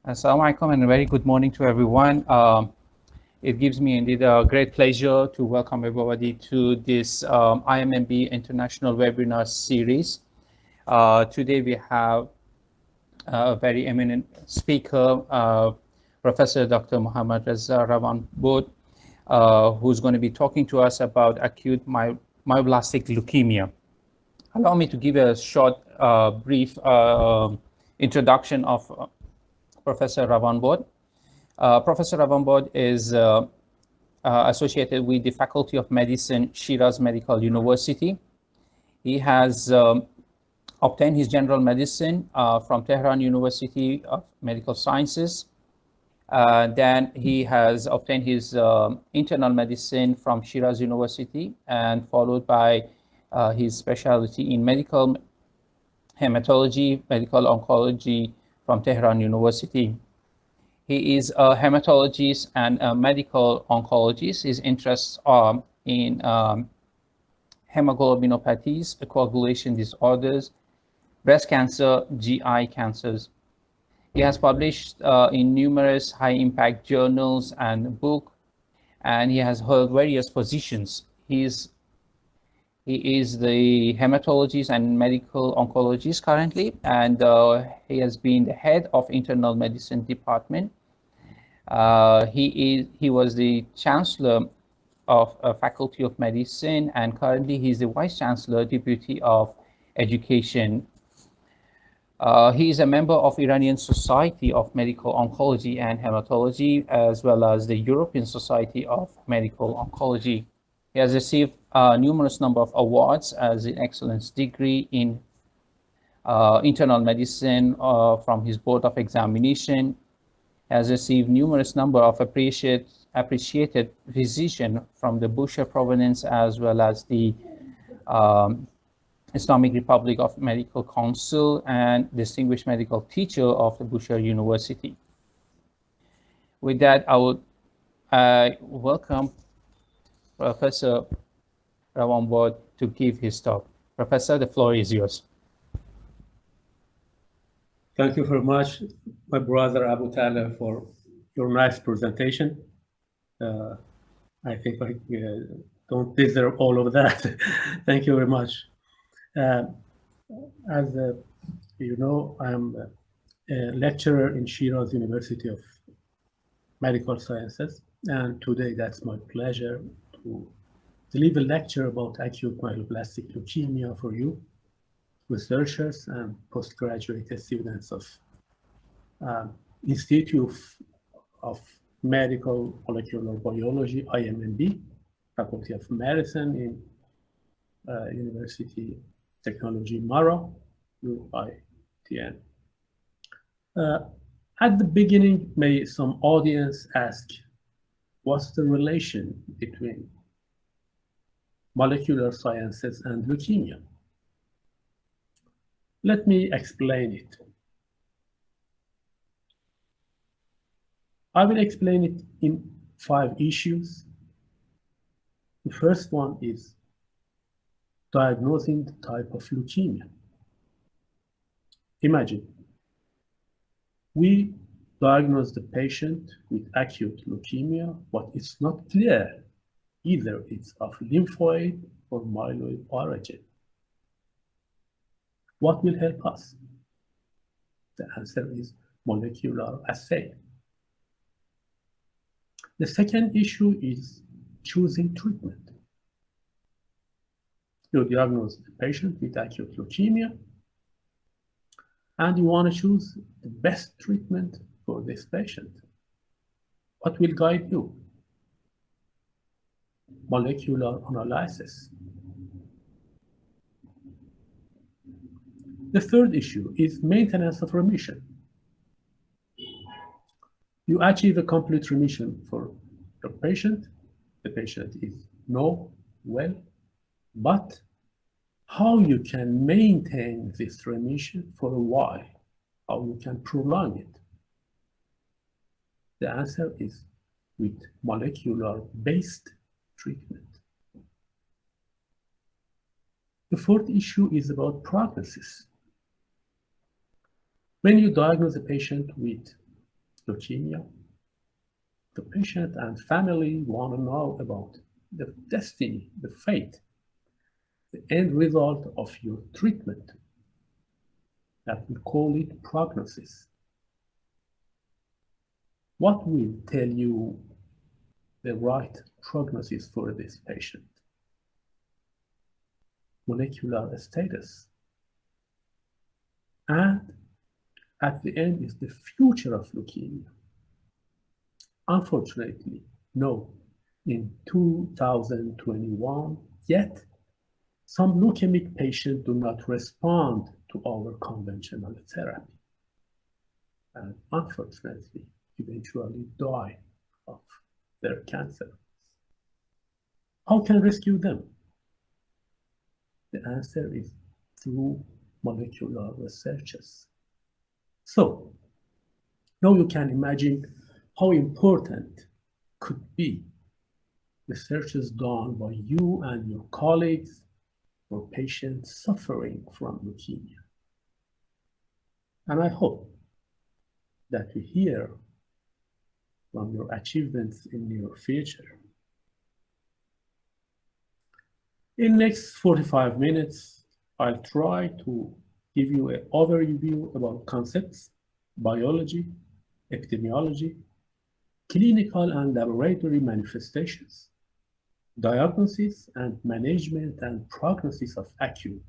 Assalamu alaikum and a very good morning to everyone. It gives me indeed a great pleasure to welcome everybody to this IMMB International Webinar Series. Today we have a very eminent speaker, Professor Dr. Mohammad Reza Ravanbod, who's going to be talking to us about acute myoblastic leukemia. Allow me to give a short, brief introduction of Professor Ravanbod. Professor Ravanbod is associated with the Faculty of Medicine, Hiraz Medical University. He has obtained his general medicine from Tehran University of Medical Sciences. Then he has obtained his internal medicine from Shiraz University, and followed by his specialty in medical hematology, medical oncology from Tehran University. He is a hematologist and a medical oncologist. His interests are in hemoglobinopathies, coagulation disorders, breast cancer, GI cancers. He has published in numerous high-impact journals and books, and he has held various positions. He is the hematologist and medical oncologist currently, and he has been the head of internal medicine department. He was the chancellor of Faculty of Medicine, and currently he is the vice chancellor, deputy of education. He is a member of Iranian Society of Medical Oncology and Hematology, as well as the European Society of Medical Oncology. He has received numerous number of awards as an excellence degree in internal medicine from his board of examination. He has received numerous number of appreciated physician from the Bushehr province, as well as the Islamic Republic of Medical Council, and distinguished medical teacher of the Bushehr University. With that, I would welcome Professor Ravanbod to give his talk. Professor, the floor is yours. Thank you very much, my brother Abu Talha, for your nice presentation. I think I don't deserve all of that. Thank you very much. As you know, I'm a lecturer in Shiraz University of Medical Sciences, and today that's my pleasure to deliver a lecture about acute myeloblastic leukemia for you, researchers and postgraduate students of Institute of Medical Molecular Biology, IMMB, Faculty of Medicine in University Technology Marrow, UITN. At the beginning, may some audience ask, what's the relation between molecular sciences and leukemia? Let me explain it. I will explain it in 5 issues. The first one is diagnosing the type of leukemia. Imagine, we diagnose the patient with acute leukemia, but it's not clear either it's of lymphoid or myeloid origin. What will help us? The answer is molecular assay. The second issue is choosing treatment. You diagnose the patient with acute leukemia, and you want to choose the best treatment for this patient. What will guide you? Molecular analysis. The third issue is maintenance of remission. You achieve a complete remission for your patient. The patient is well, but how you can maintain this remission for a while, how you can prolong it? The answer is with molecular-based treatment. The fourth issue is about prognosis. When you diagnose a patient with leukemia, the patient and family want to know about the destiny, the fate, the end result of your treatment. That we call it prognosis. What will tell you the right prognosis for this patient? Molecular status. And at the end is the future of leukemia. Unfortunately, no, in 2021, yet some leukemic patients do not respond to our conventional therapy. And unfortunately, eventually die of their cancer. How can rescue them? The answer is through molecular researches. So now you can imagine how important could be researches done by you and your colleagues for patients suffering from leukemia. And I hope that we hear from your achievements in your future. In next 45 minutes, I'll try to give you an overview about concepts, biology, epidemiology, clinical and laboratory manifestations, diagnosis and management and prognosis of acute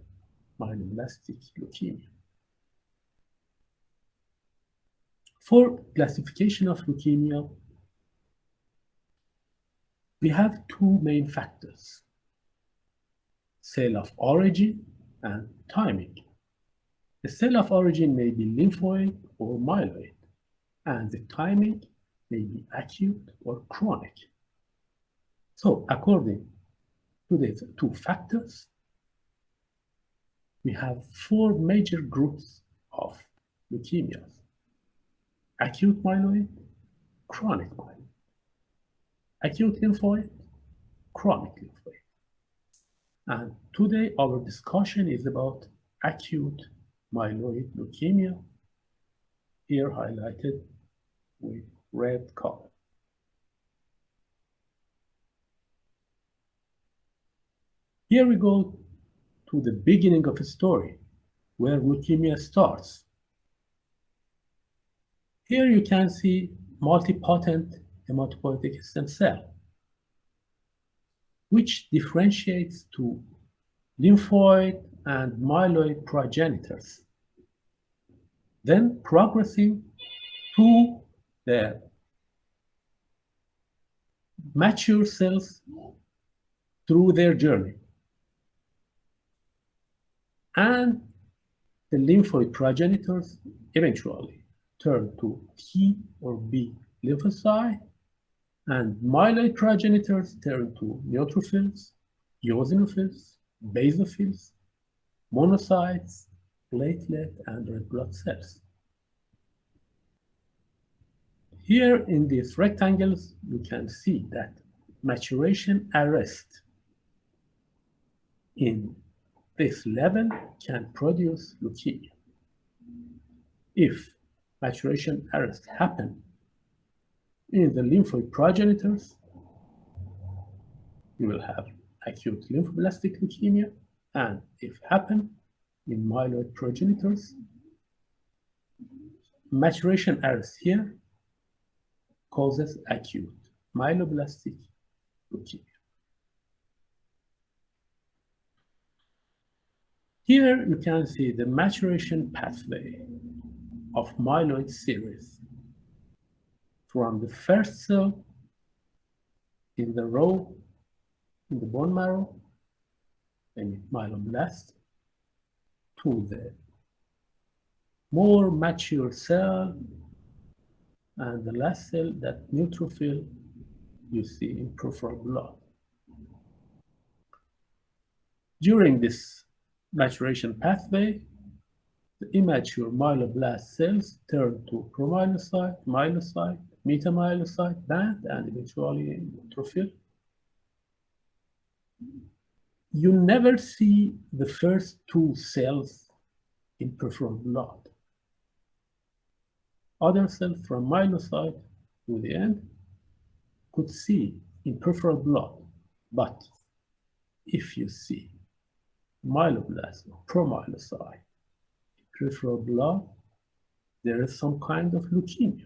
myloblastic leukemia. For classification of leukemia, we have two main factors: cell of origin and timing. The cell of origin may be lymphoid or myeloid, and the timing may be acute or chronic. So according to these two factors, we have four major groups of leukemias: acute myeloid, chronic myeloid, acute lymphoid, chronic lymphoid. And today our discussion is about acute myeloid leukemia, here highlighted with red color. Here we go to the beginning of a story where leukemia starts. Here you can see multipotent hematopoietic stem cell, which differentiates to lymphoid and myeloid progenitors, then progressing to the mature cells through their journey. And the lymphoid progenitors eventually turn to T or B lymphocyte, and myeloid progenitors turn to neutrophils, eosinophils, basophils, monocytes, platelet, and red blood cells. Here in these rectangles, you can see that maturation arrest in this level can produce leukemia. If maturation arrest happen in the lymphoid progenitors, you will have acute lymphoblastic leukemia, and if happen in myeloid progenitors, maturation arrest here causes acute myeloblastic leukemia. Here you can see the maturation pathway of myeloid series from the first cell in the row in the bone marrow, and myeloblast, to the more mature cell, and the last cell, that neutrophil you see in peripheral blood. During this maturation pathway, the immature myeloblast cells turn to promyelocyte, myelocyte, metamyelocyte band, and eventually neutrophil. You never see the first two cells in peripheral blood. other cells from myelocyte to the end could see in peripheral blood. But if you see myeloblasts or promyelocyte in peripheral blood, there is some kind of leukemia.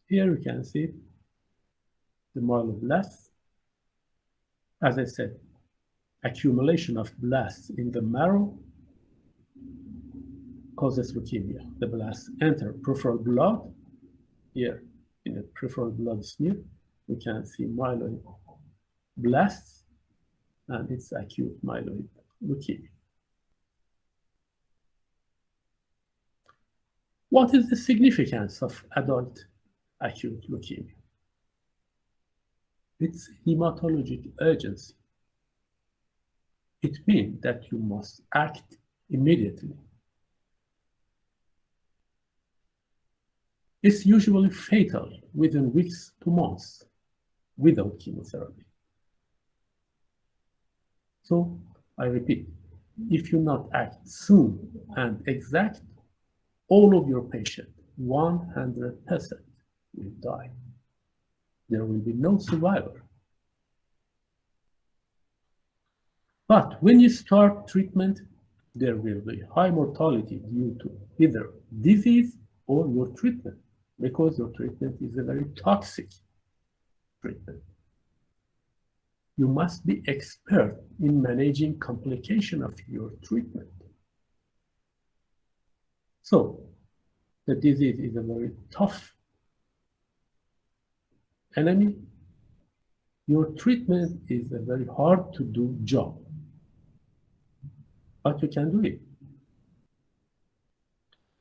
Here you can see the myeloblasts. As I said, accumulation of blasts in the marrow causes leukemia. The blasts enter peripheral blood. Here in the peripheral blood smear, we can see myeloid blasts, and it's acute myeloid leukemia. What is the significance of adult acute leukemia? It's hematologic urgency. It means that you must act immediately. It's usually fatal within weeks to months without chemotherapy. So I repeat, if you not act soon and exact, all of your patients, 100%, will die. There will be no survivor. But when you start treatment, there will be high mortality due to either disease or your treatment, because your treatment is a very toxic treatment. You must be expert in managing complication of your treatment. So the disease is a very tough enemy. Your treatment is a very hard to do job, but you can do it.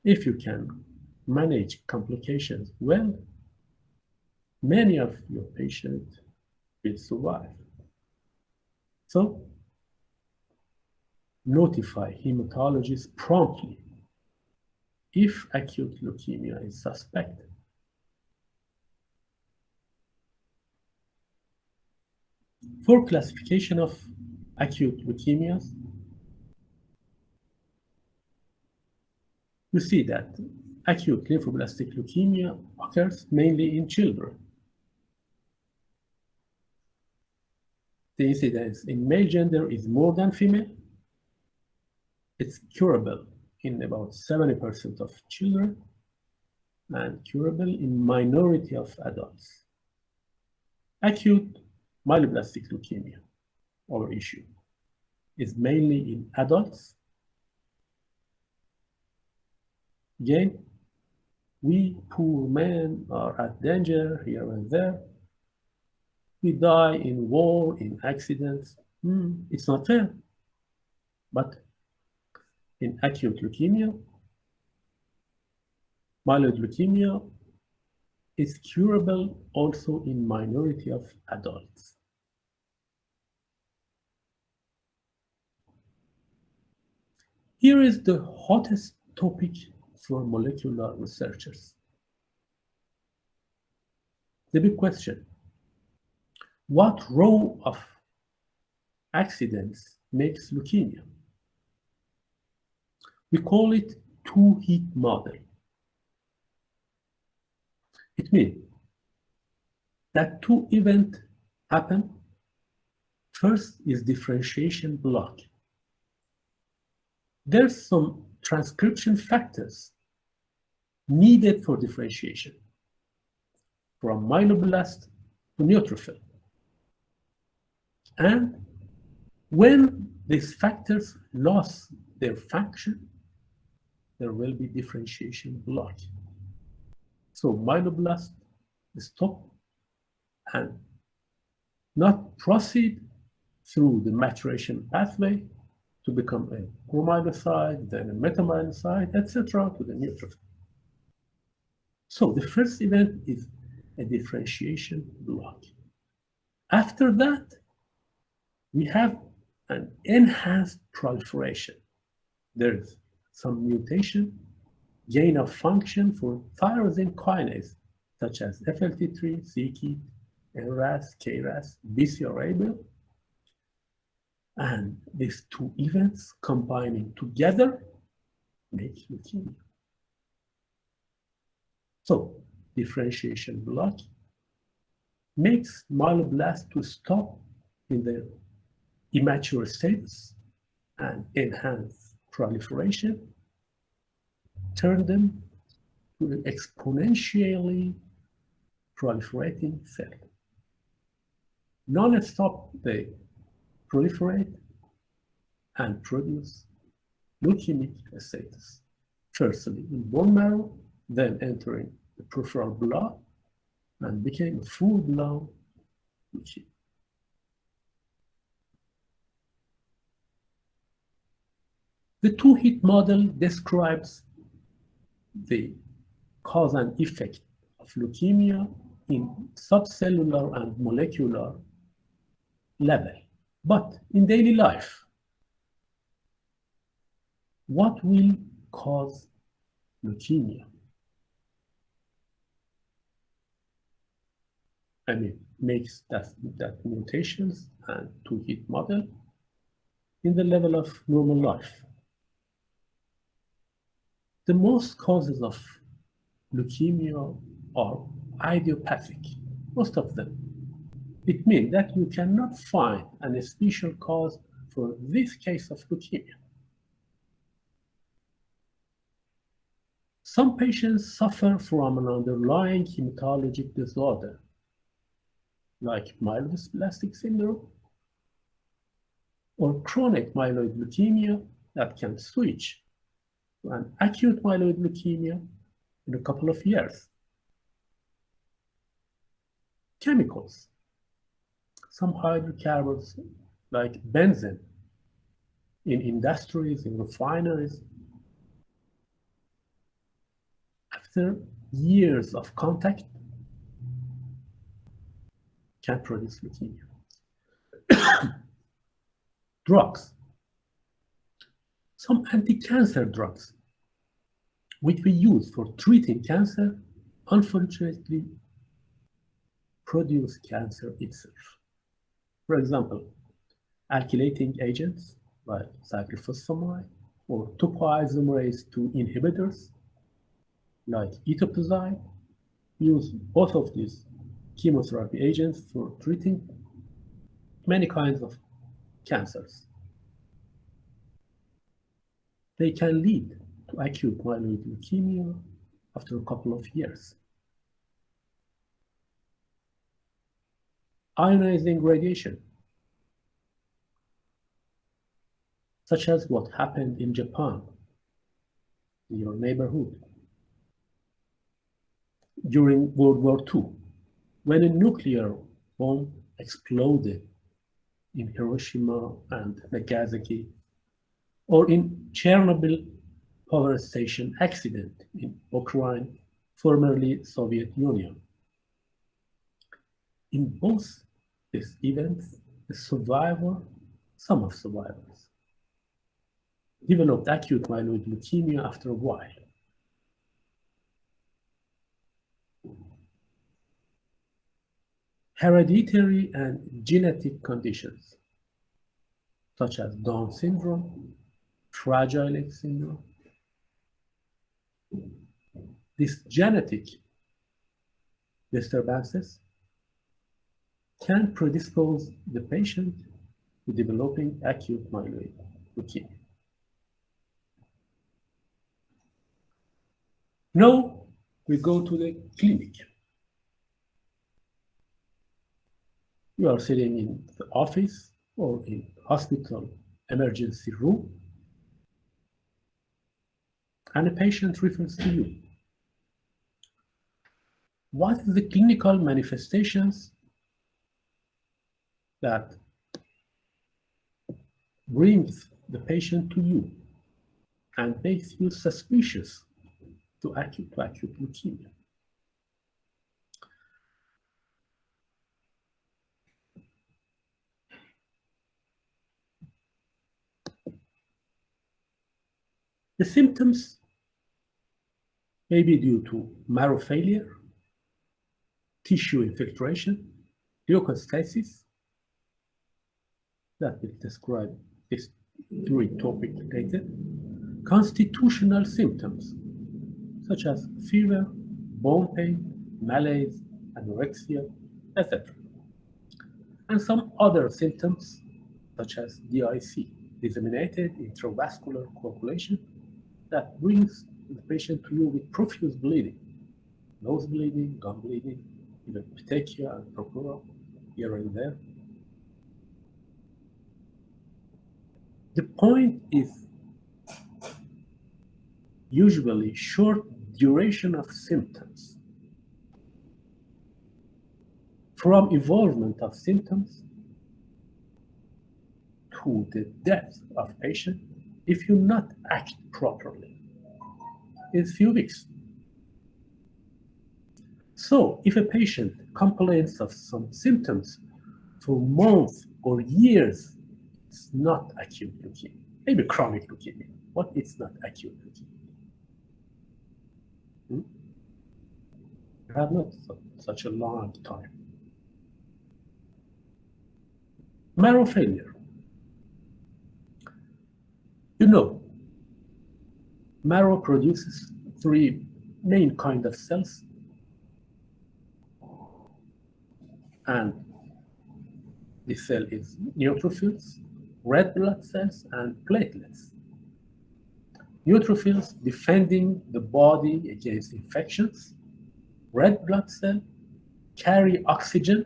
If you can manage complications well, many of your patients will survive. So notify hematologists promptly if acute leukemia is suspected. For classification of acute leukemias, you see that acute lymphoblastic leukemia occurs mainly in children. The incidence in male gender is more than female. It's curable in about 70% of children and curable in minority of adults. Acute myloblastic leukemia, our issue, is mainly in adults. Again, we poor men are at danger here and there. We die in war, in accidents. It's not fair. But in acute leukemia, myeloid leukemia is curable also in minority of adults. Here is the hottest topic for molecular researchers. The big question: what row of accidents makes leukemia? We call it two-heat model. It means that two events happen. First is differentiation block. There's some transcription factors needed for differentiation, from myeloblast to neutrophil. And when these factors lose their function, there will be differentiation block. So myeloblasts stop and not proceed through the maturation pathway to become a promyelocyte, then a metamyelocyte, etc., to the neutrophil. So the first event is a differentiation block. After that, we have an enhanced proliferation. There's some mutation, gain of function for tyrosine kinase, such as FLT3, c-KIT, NRAS, KRAS, BCR-ABL. And these two events combining together make leukemia. So, differentiation block makes myeloblasts to stop in their immature status and enhance proliferation, turn them to an exponentially proliferating cell. Non-stop, they proliferate and produce leukemic status, firstly in bone marrow, then entering the peripheral blood, and became a full-blown leukemia. The two-hit model describes the cause and effect of leukemia in subcellular and molecular level. But in daily life, what will cause leukemia? I mean, makes that mutations and two-hit model in the level of normal life. The most causes of leukemia are idiopathic, most of them. It means that you cannot find a special cause for this case of leukemia. Some patients suffer from an underlying hematologic disorder, like myelodysplastic syndrome or chronic myeloid leukemia that can switch to an acute myeloid leukemia in a couple of years. Chemicals, some hydrocarbons like benzene in industries, in refineries, after years of contact, can produce leukemia. Drugs, some anti-cancer drugs, which we use for treating cancer, unfortunately produce cancer itself. For example, alkylating agents like cyclophosphamide or topoisomerase II inhibitors like etoposide use both of these chemotherapy agents for treating many kinds of cancers. They can lead to acute myeloid leukemia after a couple of years. Ionizing radiation, such as what happened in Japan, in your neighborhood, during World War II, when a nuclear bomb exploded in Hiroshima and Nagasaki, or in Chernobyl power station accident in Ukraine, formerly Soviet Union. In both these events, the survivor, some of survivors, developed acute myeloid leukemia after a while. Hereditary and genetic conditions, such as Down syndrome, Fragile X syndrome. These genetic disturbances can predispose the patient to developing acute myeloid leukemia. Now we go to the clinic. You are sitting in the office or in hospital emergency room, and a patient refers to you. What is the clinical manifestations that brings the patient to you and makes you suspicious to acute leukemia? The symptoms may be due to marrow failure, tissue infiltration, leukostasis, that will describe these three topics related. Constitutional symptoms, such as fever, bone pain, malaise, anorexia, etc. And some other symptoms, such as DIC, disseminated intravascular coagulation, that brings the patient to you with profuse bleeding, nose bleeding, gum bleeding, even petechia and procura here and there. The point is usually short duration of symptoms. From involvement of symptoms to the death of patient, if you not act properly, is few weeks. So if a patient complains of some symptoms for months or years, it's not acute leukemia. Maybe chronic leukemia, but it's not acute leukemia. You have not such a long time. Marrow failure. You know, marrow produces three main kinds of cells, and this cell is neutrophils, red blood cells, and platelets. Neutrophils defending the body against infections. Red blood cells carry oxygen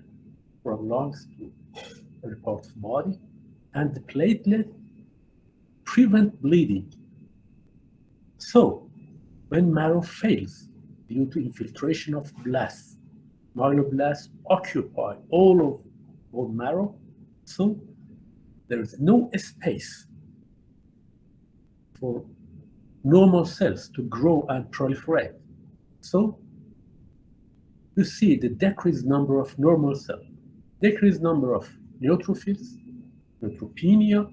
from lungs to the part of body, and the platelet prevent bleeding. So, when marrow fails due to infiltration of blasts, myeloblasts occupy all of bone marrow, so there is no space for normal cells to grow and proliferate. So, you see the decreased number of normal cells, decreased number of neutrophils, neutropenia,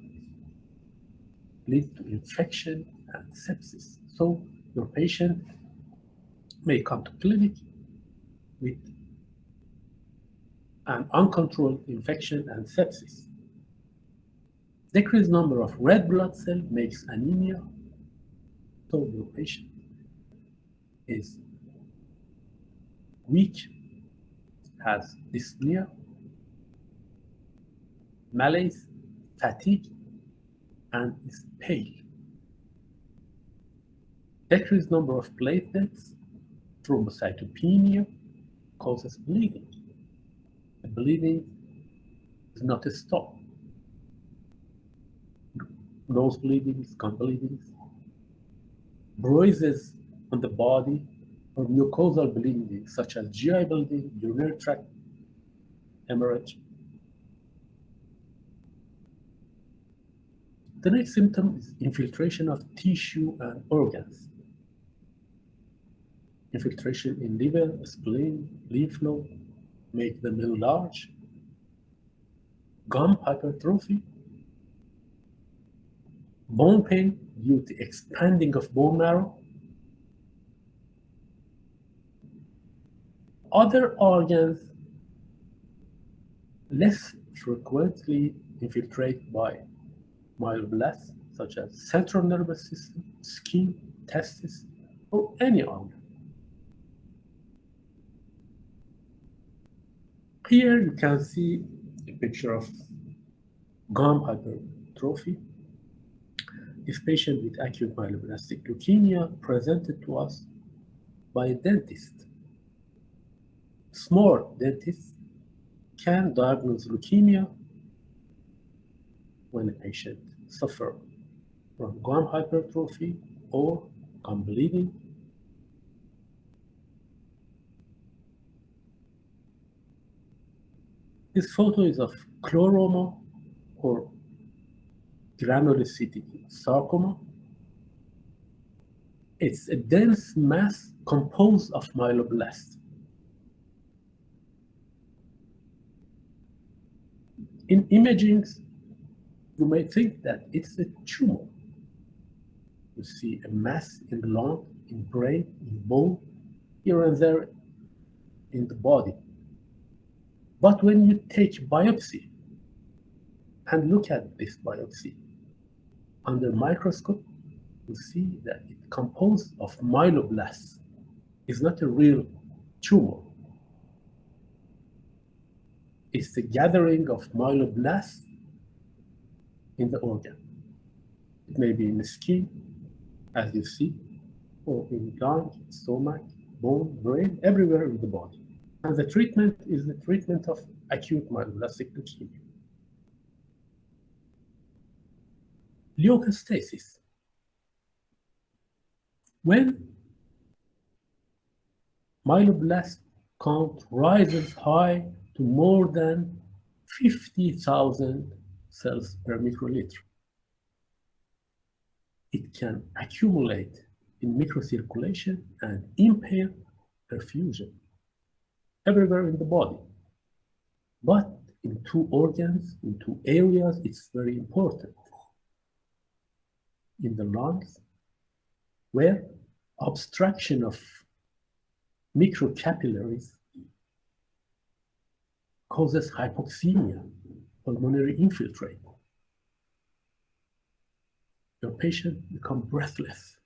lead to infection and sepsis. So your patient may come to clinic with an uncontrolled infection and sepsis. Decreased number of red blood cells makes anemia. So your patient is weak, has dyspnea, malaise, fatigue, and is pale. Decreased number of platelets, thrombocytopenia, causes bleeding. The bleeding is not a stop. Nose bleedings, gum bleedings, bruises on the body, or mucosal bleeding, such as GI bleeding, urinary tract hemorrhage. The next symptom is infiltration of tissue and organs. Infiltration in liver, spleen, lymph node, make them enlarge. Gum hypertrophy. Bone pain due to expanding of bone marrow. Other organs less frequently infiltrated by myeloblasts, such as central nervous system, skin, testis, or any organ. Here you can see a picture of gum hypertrophy. This patient with acute myloblastic leukemia presented to us by a dentist. Smart dentists can diagnose leukemia when a patient suffers from gum hypertrophy or gum bleeding. This photo is of chloroma or granulocytic sarcoma. It's a dense mass composed of myeloblasts. In imaging, you may think that it's a tumor. You see a mass in the lung, in brain, in bone, here and there in the body. But when you take biopsy and look at this biopsy. Under microscope, you see that it's composed of myeloblasts. It's not a real tumor. It's the gathering of myeloblasts in the organ. It may be in the skin, as you see, or in lung, stomach, bone, brain, everywhere in the body. And the treatment is the treatment of acute myelobllastic leukemia. Leukostasis. When myeloblast count rises high to more than 50,000 cells per microliter, it can accumulate in microcirculation and impair perfusion everywhere in the body. But in two organs, in two areas, it's very important. In the lungs, where obstruction of microcapillaries causes hypoxemia, pulmonary infiltrate. Your patient becomes breathless,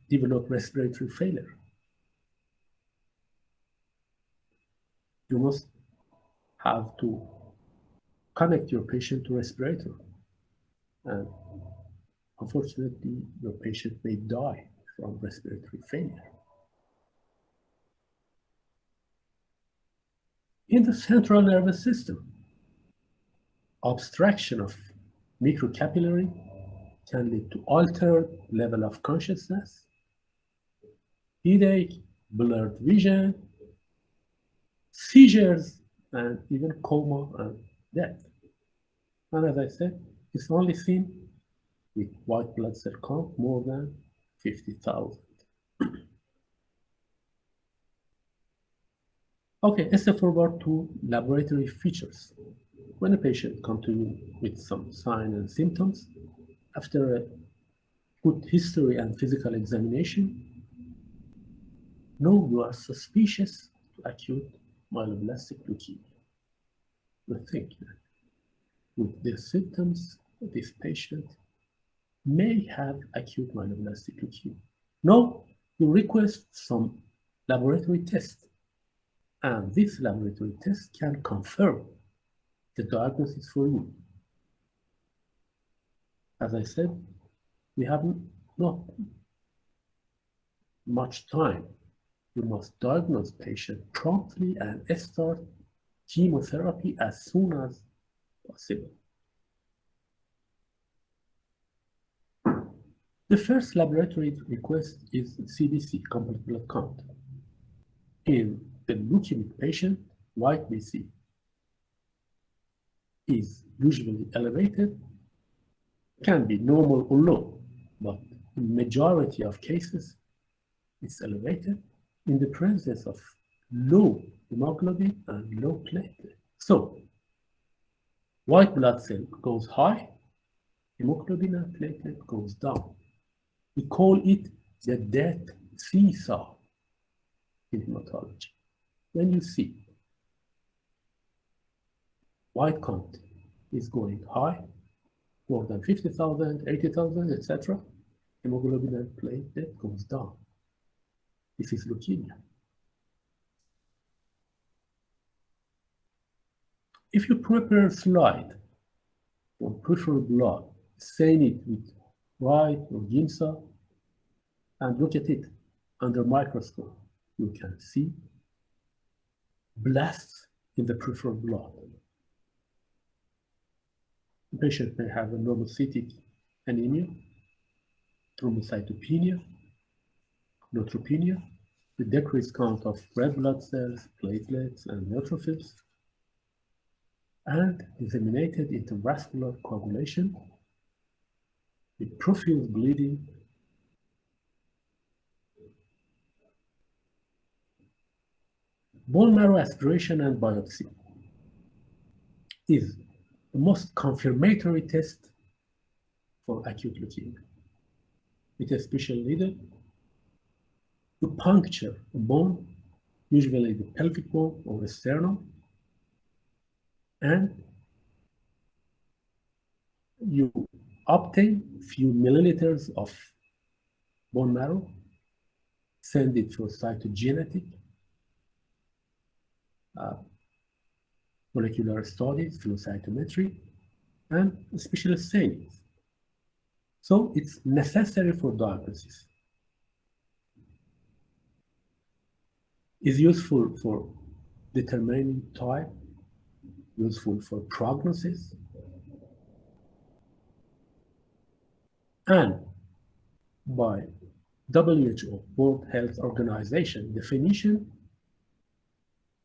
develop respiratory failure. You must have to connect your patient to respirator. And unfortunately, your patient may die from respiratory failure. In the central nervous system, obstruction of microcapillary can lead to altered level of consciousness, headache, blurred vision, seizures, and even coma and death. And as I said, it's only seen with white blood cell count more than 50,000. Okay, let's step forward to laboratory features. When a patient comes to you with some signs and symptoms, after a good history and physical examination, know you are suspicious to acute myeloblastic leukemia. You think that with the symptoms, this patient may have acute myeloblastic leukemia. Now, you request some laboratory tests, and this laboratory test can confirm the diagnosis for you. As I said, we have not much time. You must diagnose patient promptly and start chemotherapy as soon as possible. The first laboratory request is CBC, complete blood count. In the leukemic patient, white BC is usually elevated, can be normal or low, but in majority of cases, it's elevated in the presence of low hemoglobin and low platelet. So, white blood cell goes high, hemoglobin and platelet goes down. We call it the death seesaw in hematology. When you see white count is going high, more than 50,000, 80,000, etc., hemoglobin and platelet goes down. This is leukemia. If you prepare a slide for peripheral blood, stain it with white or Giemsa, and look at it under microscope, you can see blasts in the peripheral blood. The patient may have a normocytic anemia, thrombocytopenia, neutropenia, with decreased count of red blood cells, platelets, and neutrophils, and disseminated intravascular coagulation with profuse bleeding, bone marrow aspiration and biopsy is the most confirmatory test for acute leukemia. With a special needle, you puncture a bone, usually the pelvic bone or the sternum, and you obtain few milliliters of bone marrow, send it for cytogenetic molecular studies, flow cytometry, and special stainings. So it's necessary for diagnosis. Is useful for determining type, useful for prognosis, and by WHO, World Health Organization definition,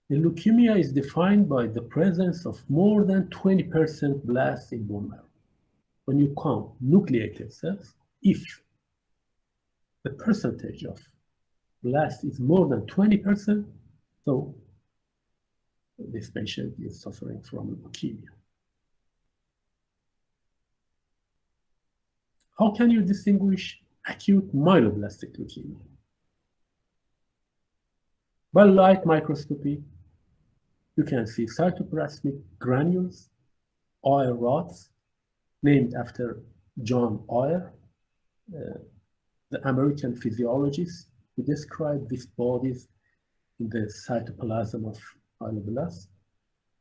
the leukemia is defined by the presence of more than 20% blasts in bone marrow. When you count nucleated cells, if the percentage of blast is more than 20%, so this patient is suffering from leukemia. How can you distinguish acute myloblastic leukemia? By light microscopy, you can see cytoplasmic granules, Euer rods, named after John Euer, the American physiologist who described these bodies in the cytoplasm of myeloblasts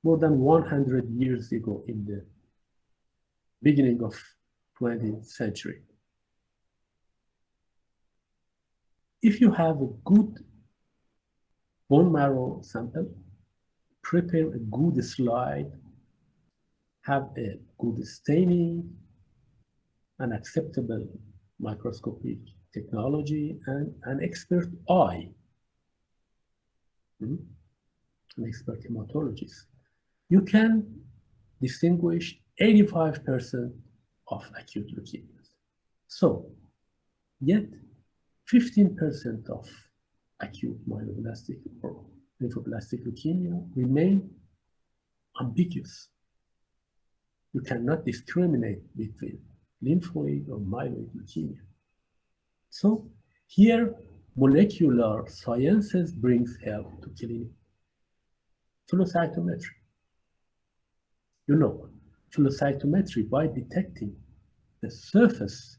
more than 100 years ago in the beginning of 20th century. If you have a good bone marrow sample, prepare a good slide, have a good staining, an acceptable microscopic technology, and an expert eye, an expert hematologist, you can distinguish 85% of acute leukemias. So, yet 15% of acute myeloblastic or lymphoblastic leukemia remain ambiguous. You cannot discriminate between lymphoid or myeloid leukemia. So here, molecular sciences brings help to clinic. Flow cytometry. You know, flow cytometry, by detecting the surface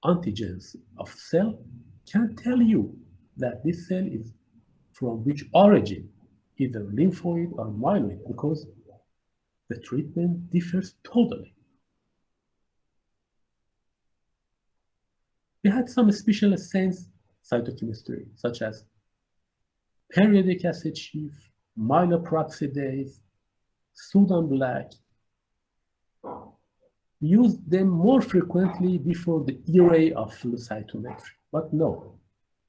antigens of cell, can tell you that this cell is from which origin, either lymphoid or myeloid, because the treatment differs totally. We had some special stains cytochemistry, such as periodic acid sheaf, myeloperoxidase, Sudan black. We used them more frequently before the era of flow cytometry, but no,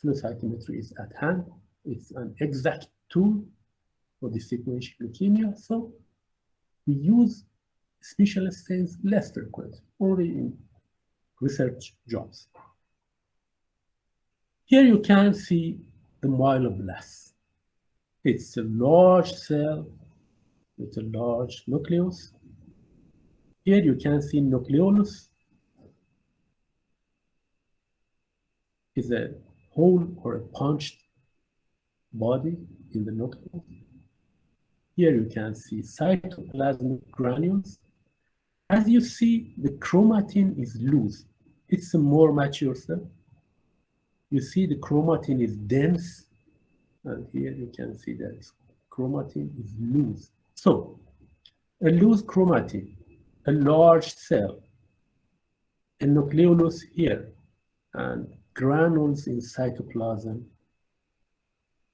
flow cytometry is at hand. It's an exact tool for distinguishing leukemia, so we use special stains less frequent, only in research jobs. Here you can see the myeloblasts. It's a large cell with a large nucleus. Here you can see nucleolus is a hole or a punched body in the nucleus. Here you can see cytoplasmic granules. As you see, the chromatin is loose. It's a more mature cell. You see the chromatin is dense, and here you can see that chromatin is loose. So, a loose chromatin, a large cell, a nucleolus here, and granules in cytoplasm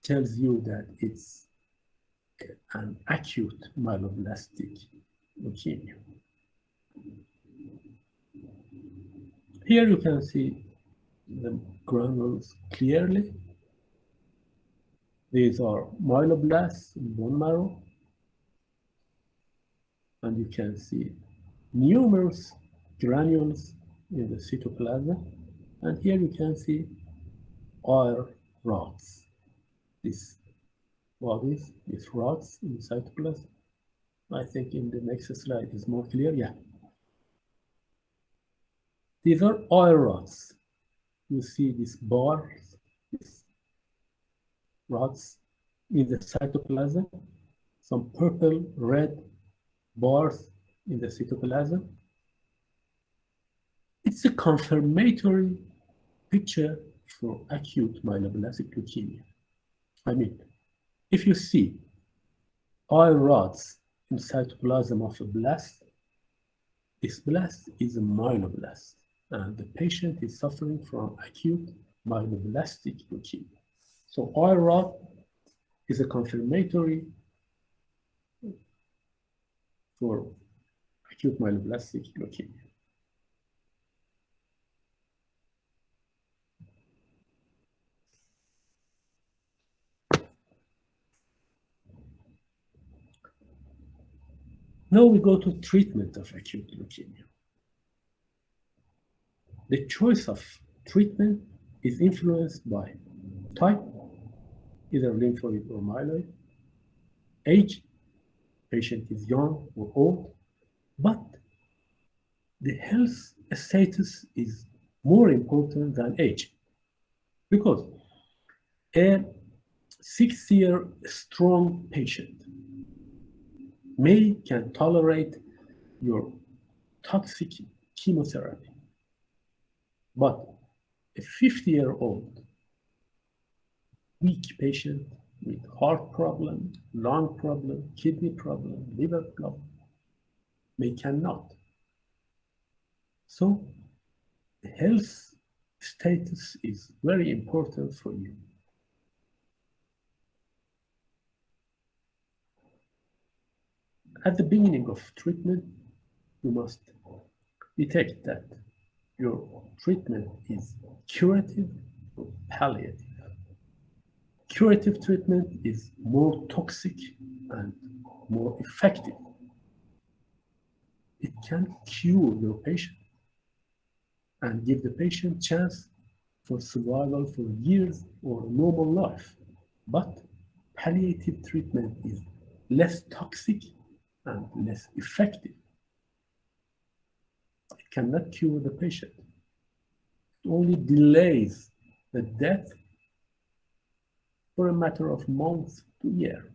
tells you that it's an acute myeloblastic leukemia. Here you can see the granules clearly. These are myeloblasts in bone marrow. And you can see numerous granules in the cytoplasm. And here you can see Euer rods. These bodies, these rods in the cytoplasm. I think in the next slide is more clear. Yeah. These are Euer rods. You see these bars, these rods in the cytoplasm, some purple, red bars in the cytoplasm. It's a confirmatory picture for acute myeloblast leukemia. I mean, if you see oil rods in cytoplasm of a blast, this blast is a myeloblast, and the patient is suffering from acute myeloblastic leukemia. So oil rod is a confirmatory for acute myeloblastic leukemia. Now we go to treatment of acute leukemia. The choice of treatment is influenced by type, either lymphoid or myeloid, age, patient is young or old, but the health status is more important than age, because a 6-year strong patient can tolerate your toxic chemotherapy, but a 50-year-old weak patient with heart problem, lung problem, kidney problem, liver problem cannot. So the health status is very important for you. At the beginning of treatment, you must detect that your treatment is curative or palliative. Curative treatment is more toxic and more effective. It can cure your patient and give the patient chance for survival for years or normal life. But palliative treatment is less toxic and less effective. It cannot cure the patient. It only delays the death for a matter of months to years.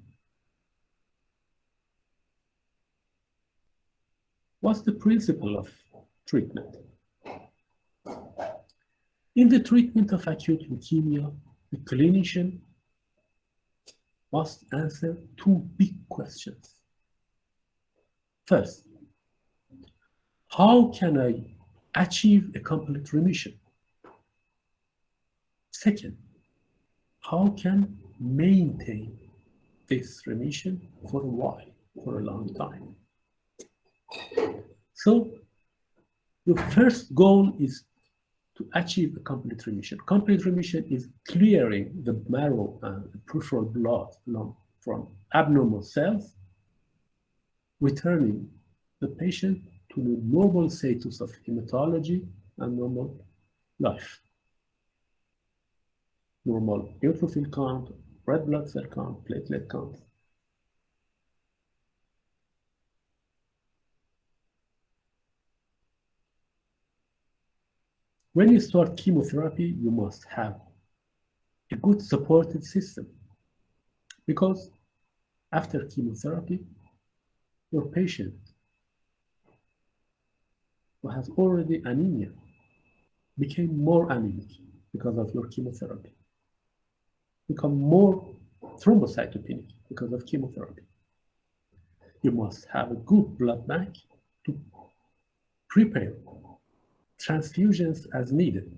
What's the principle of treatment? In the treatment of acute leukemia, the clinician must answer two big questions. First, how can I achieve a complete remission? Second, how can maintain this remission for a while, for a long time? So your first goal is to achieve a complete remission. Complete remission is clearing the marrow and the peripheral blood from abnormal cells, returning the patient to the normal status of hematology and normal life. Normal neutrophil count, red blood cell count, platelet count. When you start chemotherapy, you must have a good supportive system, because after chemotherapy, your patient who has already anemia became more anemic because of your chemotherapy, become more thrombocytopenic because of chemotherapy. You must have a good blood bank to prepare transfusions as needed,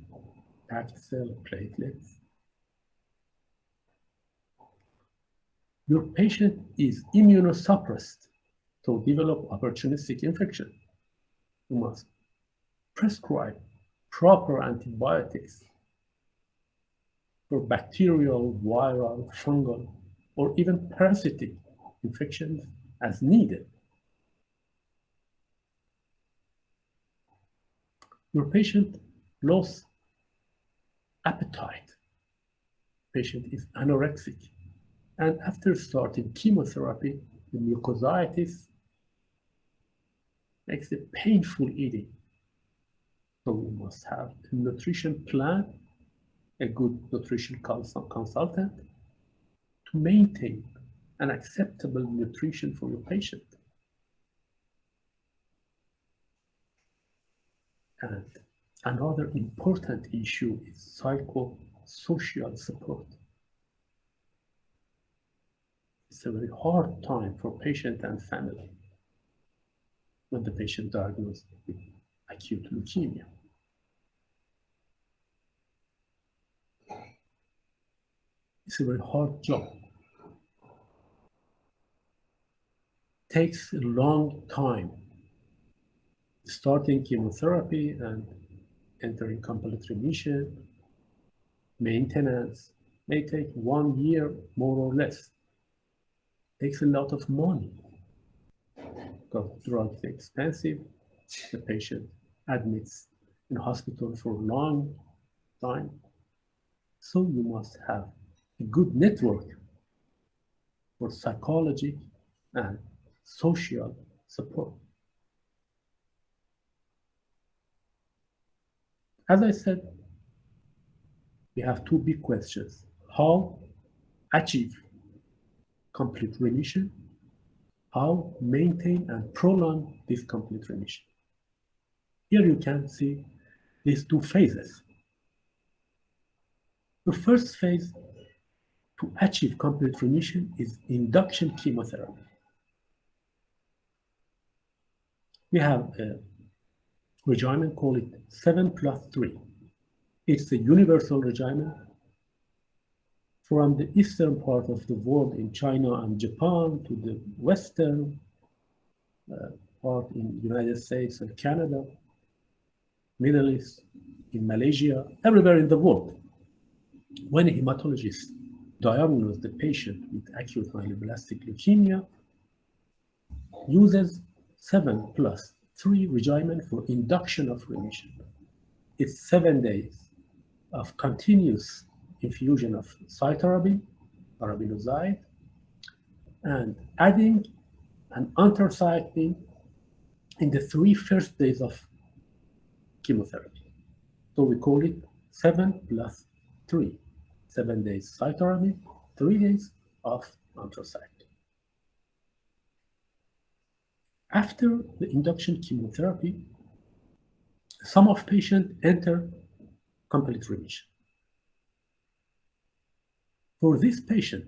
packed cell, platelets. Your patient is immunosuppressed to develop opportunistic infection. You must prescribe proper antibiotics for bacterial, viral, fungal, or even parasitic infections as needed. Your patient lost appetite. Patient is anorexic. And after starting chemotherapy, the mucositis makes it painful eating. So we must have a nutrition plan, a good nutrition consultant to maintain an acceptable nutrition for your patient. And Another important issue is psychosocial support. It's a very hard time for patient and family when the patient diagnosed with acute leukemia. It's a very hard job. Takes a long time starting chemotherapy and entering complete remission. Maintenance may take 1 year more or less. Takes a lot of money because drugs are expensive. The patient admits in hospital for a long time. So you must have a good network for psychology and social support. As I said, we have two big questions. How achieve complete remission? How maintain and prolong this complete remission? Here you can see these two phases. The first phase to achieve complete remission is induction chemotherapy. We have a regimen called it 7+3. It's a universal regimen from the eastern part of the world in China and Japan to the western part in the United States and Canada, Middle East, in Malaysia, everywhere in the world. When a hematologist diagnoses the patient with acute myloblastic leukemia, uses 7+3 regimen for induction of remission. It's 7 days of continuous infusion of cytarabine, arabinoside, and adding an anthracycline in the 3 first days of chemotherapy. So we call it 7+3. 7 days cytarabine, 3 days of anthracycline. After the induction chemotherapy, some of patients enter complete remission. For this patient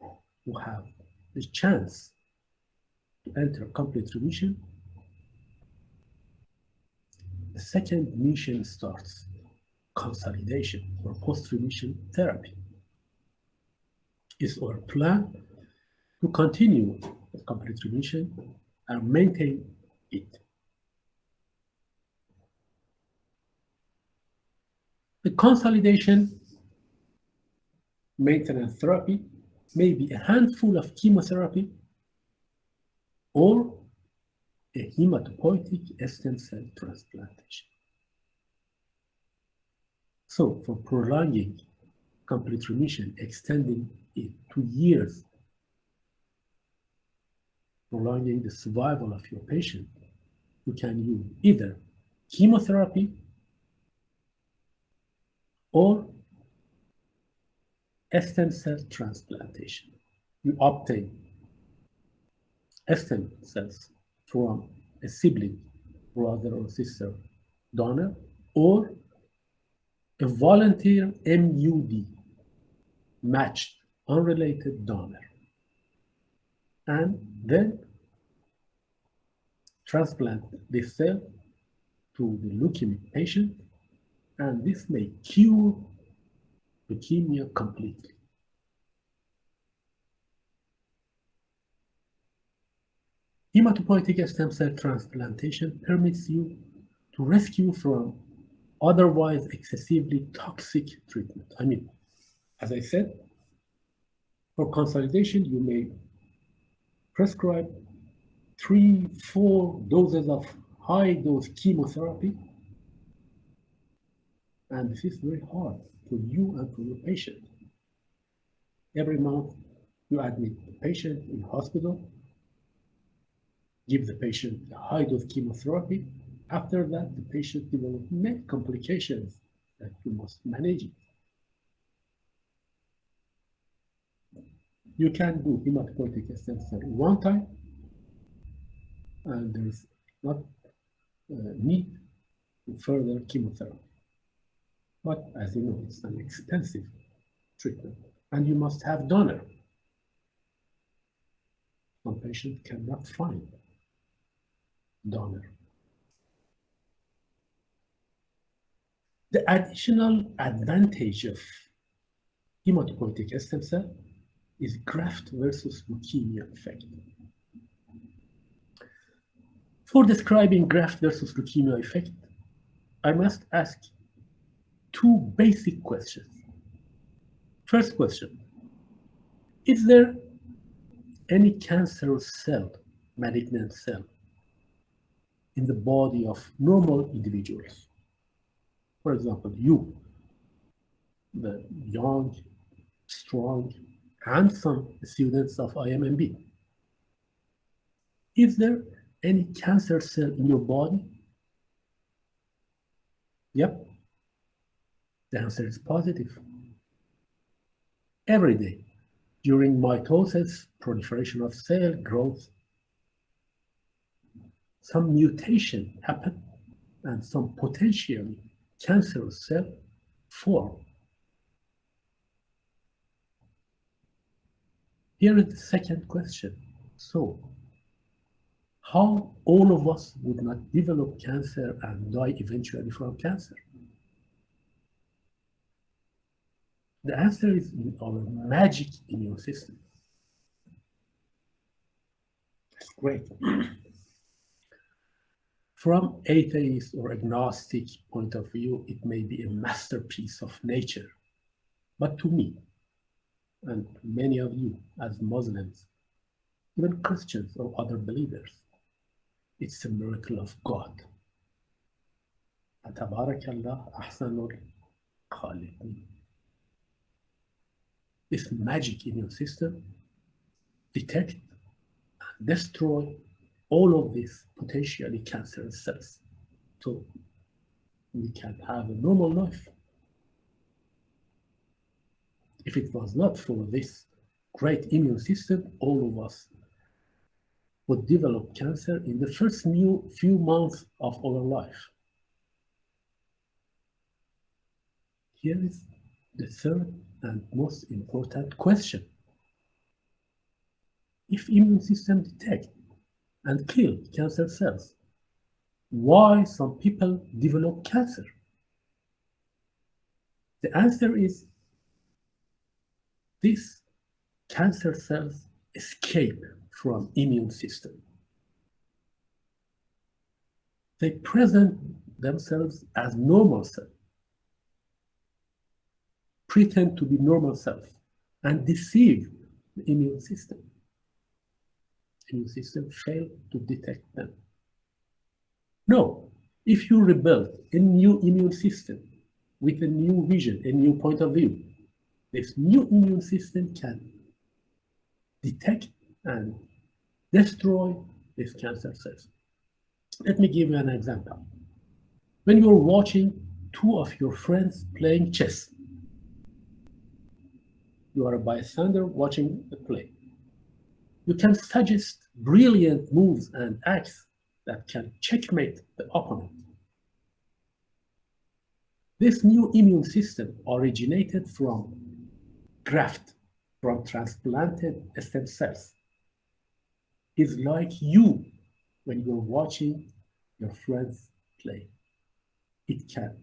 who have the chance to enter complete remission, the second mission starts, consolidation or post-remission therapy. It's our plan to continue the complete remission and maintain it. The consolidation maintenance therapy may be a handful of chemotherapy or a hematopoietic stem cell transplantation. So for prolonging complete remission, extending it to years, prolonging the survival of your patient, you can use either chemotherapy or stem cell transplantation. You obtain stem cells from a sibling, brother or sister donor, or a volunteer MUD, matched, unrelated donor, and then transplant this cell to the leukemic patient, and this may cure leukemia completely. Hematopoietic stem cell transplantation permits you to rescue from otherwise excessively toxic treatment. I mean, as I said, for consolidation, you may prescribe 3-4 doses of high-dose chemotherapy, and this is very hard for you and for your patient. Every month, you admit the patient in hospital, give the patient a high-dose chemotherapy. After that, the patient develops many complications that you must manage it. You can do hematopoietic stem cell one time, and there's not need and further chemotherapy. But as you know, it's an expensive treatment, and you must have donor. Some patients cannot find donor. The additional advantage of hematopoietic stem cell is graft versus leukemia effect. For describing graft versus leukemia effect, I must ask two basic questions. First question, is there any cancerous cell, malignant cell, in the body of normal individuals? For example, you, the young, strong, handsome students of IMMB. Is there any cancer cell in your body? Yep. The answer is positive. Every day, during mitosis, proliferation of cell growth, some mutation happen and some potentially cancerous cell form. Here is the second question. So, how all of us would not develop cancer and die eventually from cancer? The answer is in our magic immune system. That's great. From atheist or agnostic point of view, it may be a masterpiece of nature. But to me, and many of you as Muslims, even Christians or other believers, it's a miracle of God. Tabarakallah ahsanul khaliqin. This magic immune system detect and destroy all of these potentially cancerous cells, so we can have a normal life. If it was not for this great immune system, all of us would develop cancer in the first few months of our life. Here is the third and most important question. If immune system detect and kill cancer cells, why some people develop cancer? The answer is these cancer cells escape from immune system. They present themselves as normal cells, pretend to be normal cells, and deceive the immune system. The immune system fails to detect them. No, if you rebuild a new immune system with a new vision, a new point of view, this new immune system can detect and destroy these cancer cells. Let me give you an example. When you're watching two of your friends playing chess, you are a bystander watching the play. You can suggest brilliant moves and acts that can checkmate the opponent. This new immune system originated from graft, from transplanted stem cells. It's like you when you're watching your friends play. It can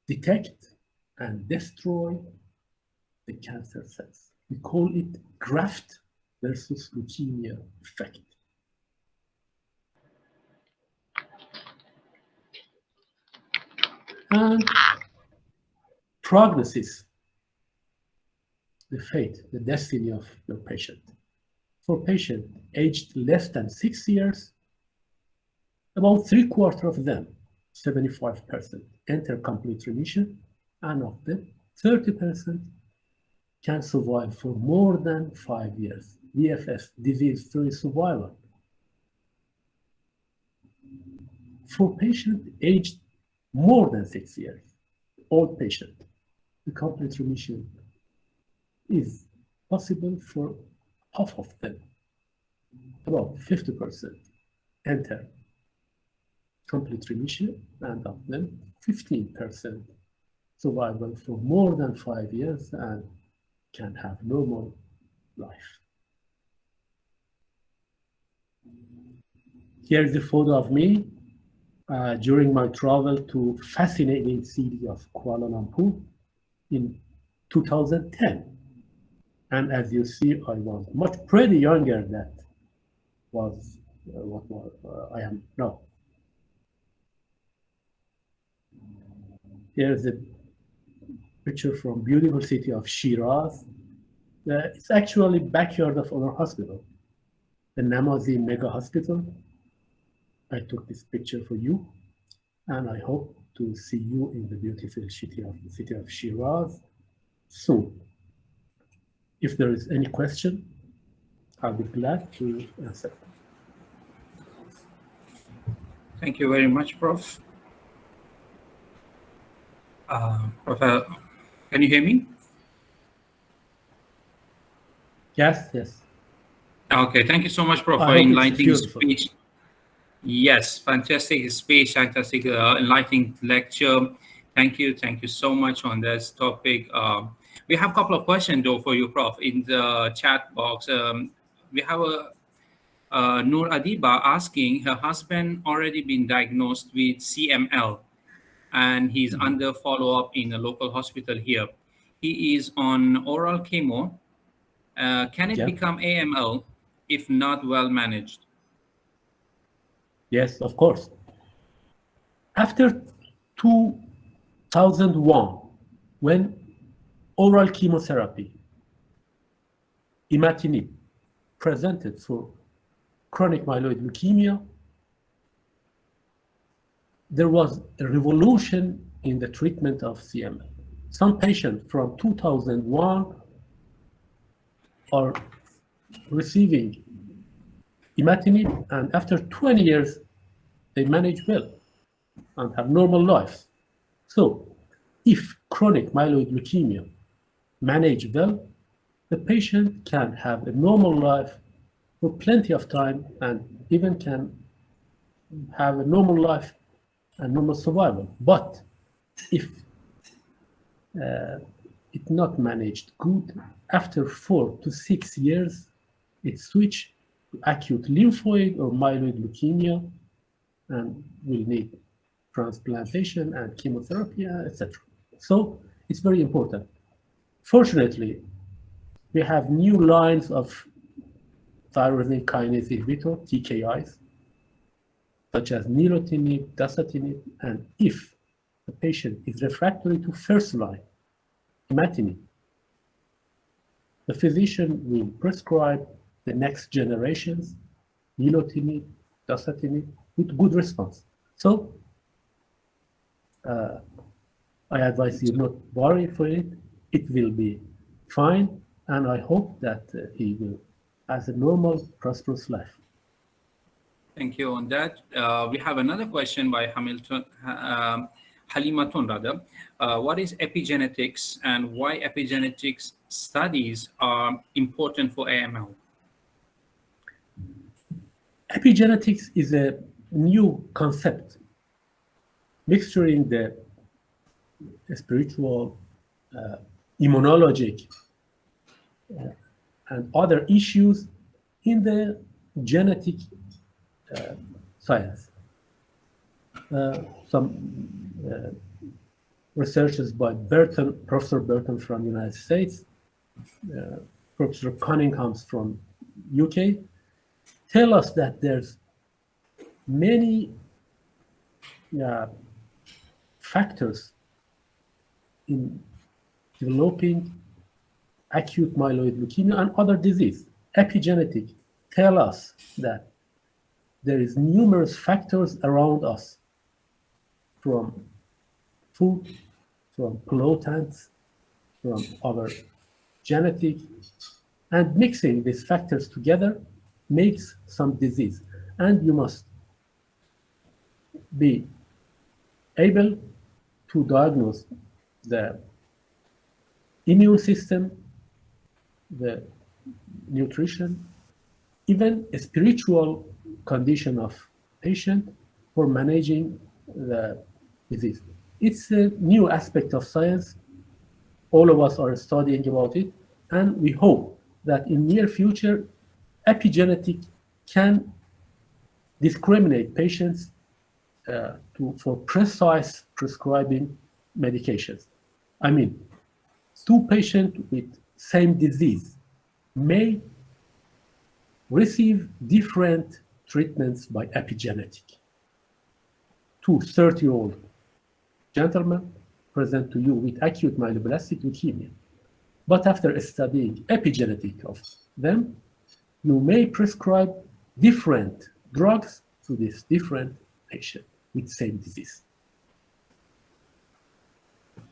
detect and destroy the cancer cells. We call it graft versus leukemia effect. And prognosis, the fate, the destiny of your patient. For patients aged less than 6 years, about 3/4 of them, 75%, enter complete remission, and of them, 30% can survive for more than 5 years. DFS, disease-free survival. For patients aged more than 6 years, old patient, the complete remission is possible for half of them. About 50% enter complete remission, and of them 15% survival for more than 5 years and can have normal life. Here's a photo of me during my travel to fascinating city of Kuala Lumpur in 2010. And as you see, I was much pretty younger than was what I am now. Here's a picture from beautiful city of Hiraz. It's actually backyard of our hospital, the Namazi Mega Hospital. I took this picture for you, and I hope to see you in the beautiful city of Hiraz soon. If there is any question, I'll be glad to answer. Thank you very much, Prof. Prof, can you hear me? Yes, yes. Okay, thank you so much, Prof, for enlightening speech. Yes, fantastic speech, fantastic enlightening lecture. Thank you so much on this topic. We have a couple of questions though for you, Prof, in the chat box. We have Noor Adiba asking, her husband already been diagnosed with CML and he's under follow-up in a local hospital here. He is on oral chemo. Can it become AML if not well managed? Yes, of course. After 2001, when oral chemotherapy, imatinib, presented for chronic myeloid leukemia, there was a revolution in the treatment of CML. Some patients from 2001 are receiving imatinib, and after 20 years, they manage well and have normal lives. So if chronic myeloid leukemia managed well, the patient can have a normal life for plenty of time and even can have a normal life and normal survival. But if it's not managed good, after 4 to 6 years, it switches to acute lymphoid or myeloid leukemia and will need transplantation and chemotherapy, etc. So it's very important. Fortunately, we have new lines of tyrosine kinase inhibitor, TKIs, such as nilotinib, dasatinib, and if the patient is refractory to first-line imatinib, the physician will prescribe the next generations, nilotinib, dasatinib, with good response. So I advise you not worry for it. It will be fine, and I hope that he will have a normal, prosperous life. Thank you on that. We have another question by Halimatun rather. What is epigenetics and why epigenetics studies are important for AML? Epigenetics is a new concept mixturing the spiritual, immunologic, and other issues in the genetic science. Some researchers by Professor Burton from the United States, Professor Cunningham from UK, tell us that there's many factors in developing acute myeloid leukemia and other disease. Epigenetics tell us that there is numerous factors around us, from food, from pollutants, from our genetic, and mixing these factors together makes some disease. And you must be able to diagnose the immune system, the nutrition, even a spiritual condition of patient for managing the disease. It's a new aspect of science. All of us are studying about it, and we hope that in near future, epigenetic can discriminate patients for precise prescribing medications. I mean, two patients with same disease may receive different treatments by epigenetic. Two 30-year-old gentlemen present to you with acute myelobllastic leukemia. But after studying epigenetic of them, you may prescribe different drugs to this different patient with same disease.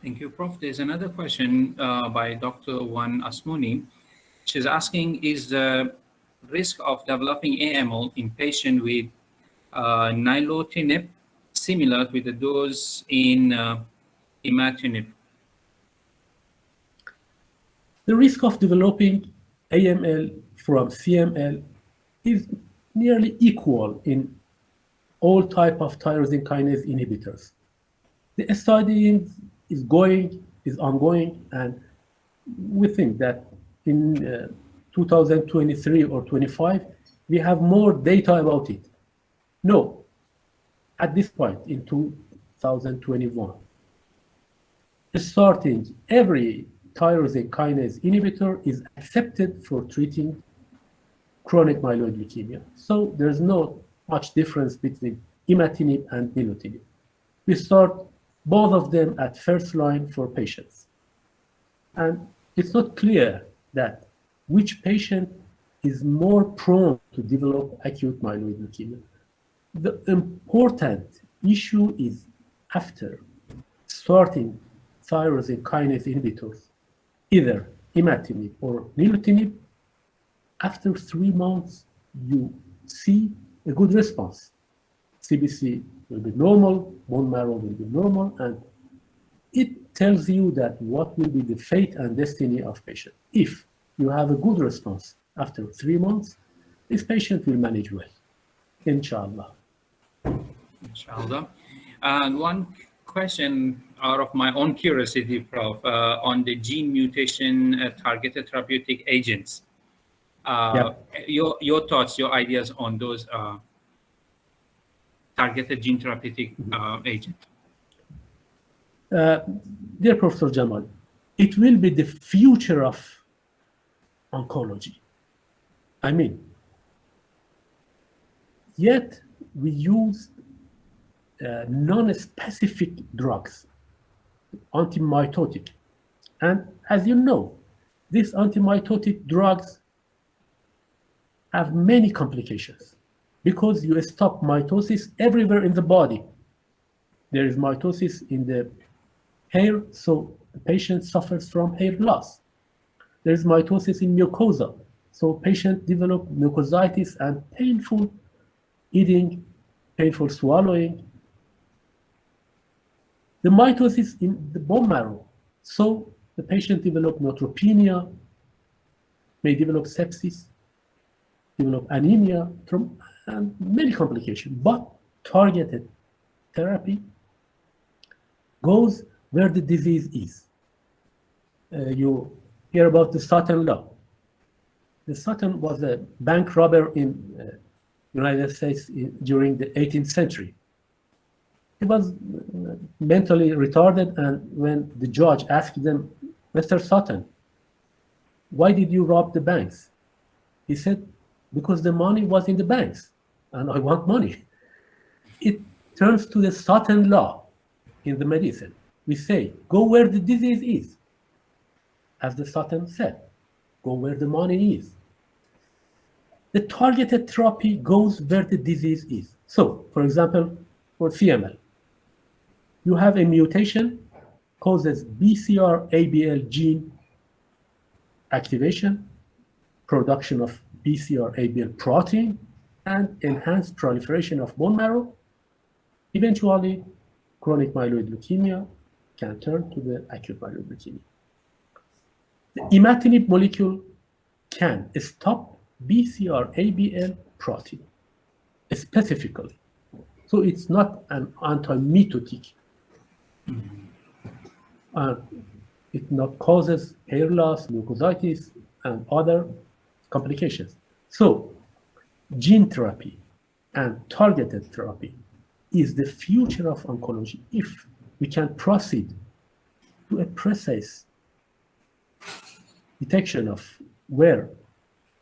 Thank you, Prof. There's another question by Dr. Wan Asmuni. She's asking, is the risk of developing AML in patient with nilotinib similar with the dose in imatinib? The risk of developing AML from CML is nearly equal in all type of tyrosine kinase inhibitors. The study is ongoing, and we think that in 2023 or 25, we have more data about it. No, at this point in 2021, starting every tyrosine kinase inhibitor is accepted for treating chronic myeloid leukemia. So there's not much difference between imatinib and nilotinib. We start both of them at first line for patients. And it's not clear that which patient is more prone to develop acute myeloid leukemia. The important issue is after starting tyrosine kinase inhibitors, either imatinib or nilotinib, after 3 months, you see a good response. CBC will be normal, bone marrow will be normal, and it tells you that what will be the fate and destiny of patient. If you have a good response after 3 months, this patient will manage well, inshallah. Inshallah. And one question out of my own curiosity, Prof, on the gene mutation targeted therapeutic agents. Your thoughts, your ideas on those targeted gene therapeutic agents? Dear Professor Jamal, it will be the future of oncology. I mean, yet we use non-specific drugs, antimitotic. And as you know, these antimitotic drugs have many complications because you stop mitosis everywhere in the body. There is mitosis in the hair, so the patient suffers from hair loss. There is mitosis in mucosa, so patient develop mucositis and painful eating, painful swallowing. The mitosis in the bone marrow, so the patient develop neutropenia, may develop sepsis, develop anemia, and many complications. But targeted therapy goes where the disease is. You hear about the Sutton law. The Sutton was a bank robber in United States during the 18th century. He was mentally retarded, and when the judge asked them, Mr. Sutton, why did you rob the banks? He said, because the money was in the banks, and I want money. It turns to the Sutton law in the medicine. We say, go where the disease is. As the Sutton said, go where the money is. The targeted therapy goes where the disease is. So, for example, for CML, you have a mutation causes BCR-ABL gene activation, production of BCR-ABL protein, and enhanced proliferation of bone marrow. Eventually, chronic myeloid leukemia can turn to the acute myeloid leukemia. The imatinib molecule can stop BCR-ABL protein specifically. So it's not an anti-mitotic. It not causes hair loss, leukocytis, and other complications. So gene therapy and targeted therapy is the future of oncology if we can proceed to a precise detection of where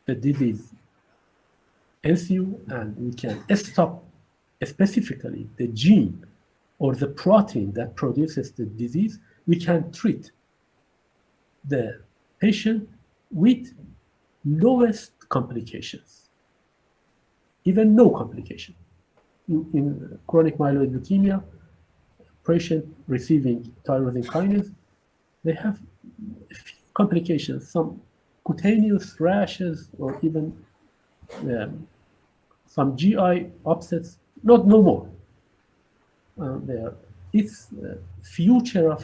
the disease ensue, and we can stop specifically the gene or the protein that produces the disease. We can treat the patient with lowest complications, even no complication. In chronic myeloid leukemia, patient receiving tyrosine kinase, they have a few complications, some cutaneous rashes, or even some GI upsets, no more. It's the future of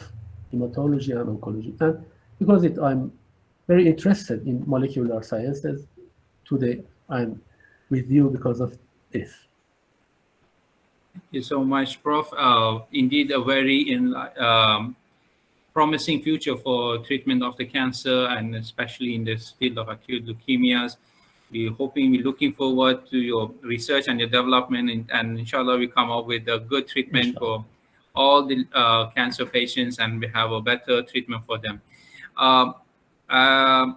hematology and oncology. And because I'm very interested in molecular sciences, today I'm with you because of this. Thank you so much, Prof. Indeed, a very promising future for treatment of the cancer, and especially in this field of acute leukemias. We're looking forward to your research and your development, and inshallah we come up with a good treatment for all the cancer patients, and we have a better treatment for them.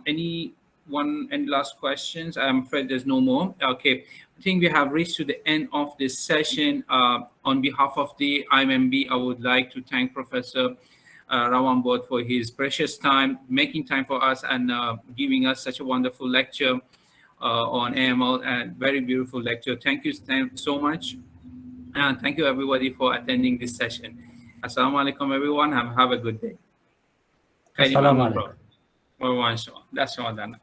Any last questions? I'm afraid there's no more. Okay, I think we have reached to the end of this session. On behalf of the IMMB, I would like to thank Professor Ravanbod for his precious time, making time for us, and giving us such a wonderful lecture on AML, and very beautiful lecture. Thank you so much. And thank you everybody for attending this session. Assalamu alaikum everyone. Have a good day. Assalamu alaikum. That's all done.